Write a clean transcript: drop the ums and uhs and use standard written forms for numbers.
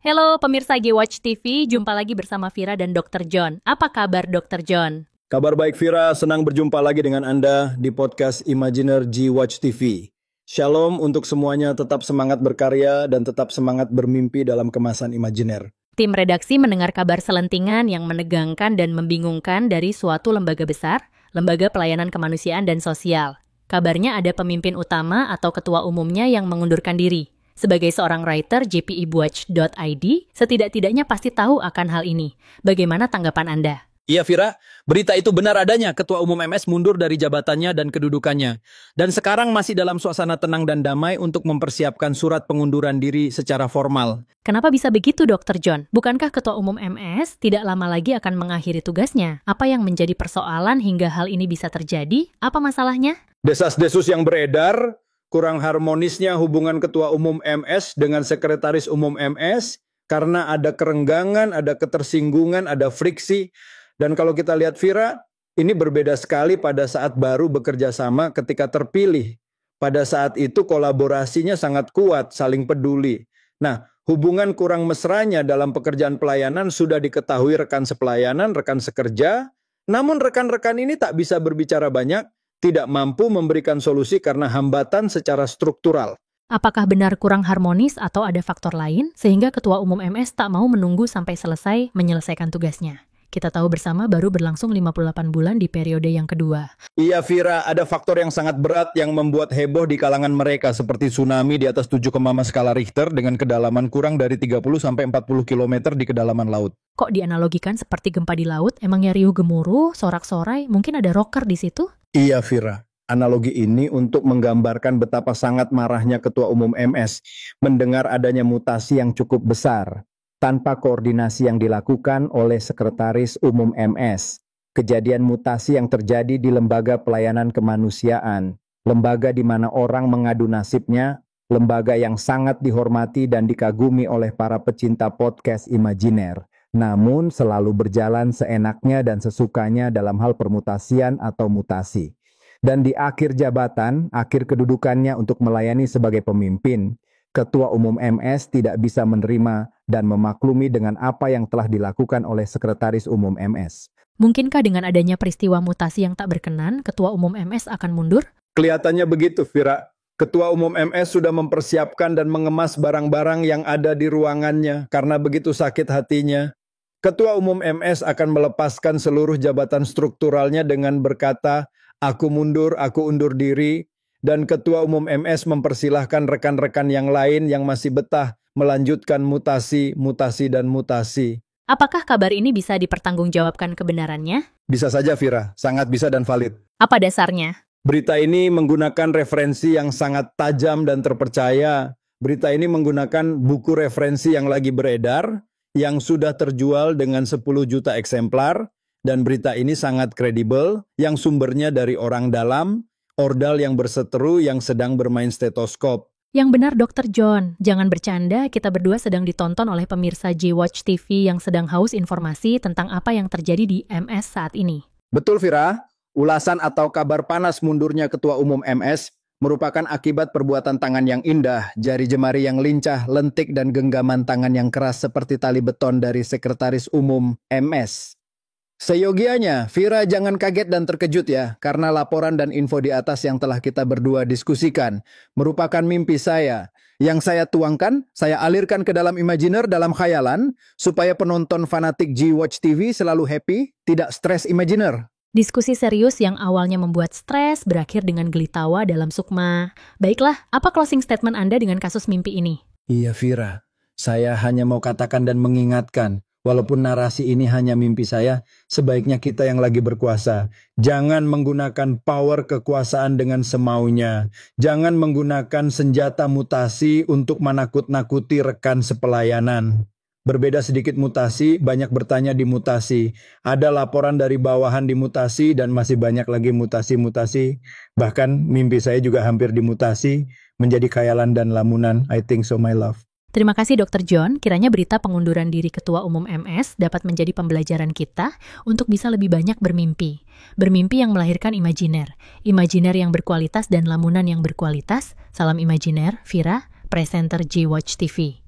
Halo pemirsa G-Watch TV, jumpa lagi bersama Vira dan Dr. John. Apa kabar Dr. John? Kabar baik Vira, senang berjumpa lagi dengan Anda di podcast Imaginer G-Watch TV. Shalom untuk semuanya, tetap semangat berkarya dan tetap semangat bermimpi dalam kemasan imajiner. Tim redaksi mendengar kabar selentingan yang menegangkan dan membingungkan dari suatu lembaga besar, Lembaga Pelayanan Kemanusiaan dan Sosial. Kabarnya ada pemimpin utama atau ketua umumnya yang mengundurkan diri. Sebagai seorang writer jpibuatch.id, setidak-tidaknya pasti tahu akan hal ini. Bagaimana tanggapan Anda? Iya Vira, berita itu benar adanya. Ketua Umum MS mundur dari jabatannya dan kedudukannya. Dan sekarang masih dalam suasana tenang dan damai untuk mempersiapkan surat pengunduran diri secara formal. Kenapa bisa begitu Dr. John? Bukankah Ketua Umum MS tidak lama lagi akan mengakhiri tugasnya? Apa yang menjadi persoalan hingga hal ini bisa terjadi? Apa masalahnya? Desas-desus yang beredar, kurang harmonisnya hubungan Ketua Umum MS dengan Sekretaris Umum MS, karena ada kerenggangan, ada ketersinggungan, ada friksi. Dan kalau kita lihat Vira, ini berbeda sekali pada saat baru bekerja sama ketika terpilih. Pada saat itu kolaborasinya sangat kuat, saling peduli. Nah, hubungan kurang mesranya dalam pekerjaan pelayanan sudah diketahui rekan sepelayanan, rekan sekerja. Namun rekan-rekan ini tak bisa berbicara banyak, tidak mampu memberikan solusi karena hambatan secara struktural. Apakah benar kurang harmonis atau ada faktor lain sehingga Ketua Umum MS tak mau menunggu sampai selesai menyelesaikan tugasnya? Kita tahu bersama baru berlangsung 58 bulan di periode yang kedua. Iya Vira, ada faktor yang sangat berat yang membuat heboh di kalangan mereka seperti tsunami di atas 7, skala Richter dengan kedalaman kurang dari 30-40 km di kedalaman laut. Kok dianalogikan seperti gempa di laut? Emangnya riuh gemuruh, sorak-sorai, mungkin ada rocker di situ? Iya Vira, analogi ini untuk menggambarkan betapa sangat marahnya Ketua Umum MS mendengar adanya mutasi yang cukup besar tanpa koordinasi yang dilakukan oleh Sekretaris Umum MS. Kejadian mutasi yang terjadi di Lembaga Pelayanan Kemanusiaan, lembaga di mana orang mengadu nasibnya, lembaga yang sangat dihormati dan dikagumi oleh para pecinta podcast imajiner, namun selalu berjalan seenaknya dan sesukanya dalam hal permutasian atau mutasi. Dan di akhir jabatan, akhir kedudukannya untuk melayani sebagai pemimpin, Ketua Umum MS tidak bisa menerima dan memaklumi dengan apa yang telah dilakukan oleh Sekretaris Umum MS. Mungkinkah dengan adanya peristiwa mutasi yang tak berkenan, Ketua Umum MS akan mundur? Kelihatannya begitu, Vira. Ketua Umum MS sudah mempersiapkan dan mengemas barang-barang yang ada di ruangannya karena begitu sakit hatinya. Ketua Umum MS akan melepaskan seluruh jabatan strukturalnya dengan berkata, "Aku mundur, aku undur diri." Dan Ketua Umum MS mempersilahkan rekan-rekan yang lain yang masih betah melanjutkan mutasi, dan mutasi. Apakah kabar ini bisa dipertanggungjawabkan kebenarannya? Bisa saja Vira, sangat bisa dan valid. Apa dasarnya? Berita ini menggunakan referensi yang sangat tajam dan terpercaya. Berita ini menggunakan buku referensi yang lagi beredar, yang sudah terjual dengan 10 juta eksemplar, dan berita ini sangat kredibel, yang sumbernya dari orang dalam, ordal yang berseteru yang sedang bermain stetoskop. Yang benar Dr. John, jangan bercanda, kita berdua sedang ditonton oleh pemirsa G-Watch TV yang sedang haus informasi tentang apa yang terjadi di MS saat ini. Betul Vira, ulasan atau kabar panas mundurnya Ketua Umum MS merupakan akibat perbuatan tangan yang indah, jari jemari yang lincah, lentik dan genggaman tangan yang keras seperti tali beton dari Sekretaris Umum MS. Seyogianya, Vira jangan kaget dan terkejut ya, karena laporan dan info di atas yang telah kita berdua diskusikan merupakan mimpi saya. Yang saya tuangkan, saya alirkan ke dalam imajiner dalam khayalan, supaya penonton fanatik G-Watch TV selalu happy, tidak stres imajiner. Diskusi serius yang awalnya membuat stres berakhir dengan geli tawa dalam sukma. Baiklah, apa closing statement Anda dengan kasus mimpi ini? Iya Vira, saya hanya mau katakan dan mengingatkan, walaupun narasi ini hanya mimpi saya, sebaiknya kita yang lagi berkuasa, jangan menggunakan power kekuasaan dengan semaunya. Jangan menggunakan senjata mutasi untuk menakut-nakuti rekan sepelayanan. Berbeda sedikit mutasi, banyak bertanya di mutasi. Ada laporan dari bawahan di mutasi dan masih banyak lagi mutasi-mutasi. Bahkan mimpi saya juga hampir dimutasi, menjadi khayalan dan lamunan. I think so my love. Terima kasih Dr. John, kiranya berita pengunduran diri Ketua Umum MS dapat menjadi pembelajaran kita untuk bisa lebih banyak bermimpi. Bermimpi yang melahirkan imajiner. Imajiner yang berkualitas dan lamunan yang berkualitas. Salam imajiner, Vira, presenter G-Watch TV.